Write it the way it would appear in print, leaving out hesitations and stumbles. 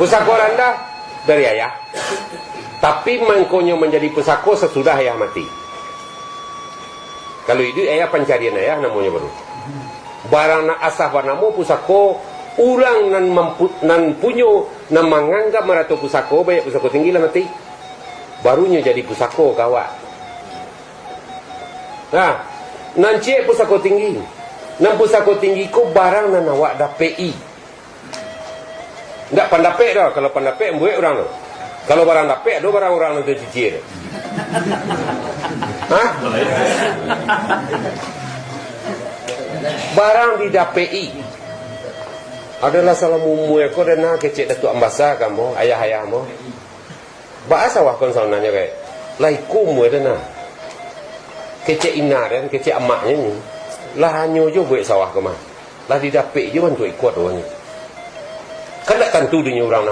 Pusako rendah dari ayah, tapi mengkonyo menjadi pusako sesudah ayah mati. Kalau itu ayah pencarian ayah namanya baru. Barang nak asah namo pusako urang nan punyo nan menganggap merato pusako banyak pusako tinggi lah mati. Barunya jadi pusako kawat. Nah, nan cek pusako tinggi. Nan pusako tinggi ko barang nan awak dah PI. Ndak pandapek dah. Kalau pandapek buat orang tu. Kalau barang dapek ada barang orang nanti cicir. Hah? Barang di DPI adalah salah mumu ko dan nak kecek datuk ambasa kamu ayah-ayah mo. Bahasa wah kon nanya kayak laiku mu dana. Kecek ina dan kecek amaknya ni. Lah hanyo jo buat sawah ke mah. Lah di DPI je kan tu ikut orangnya. Kan tak tentu dia orang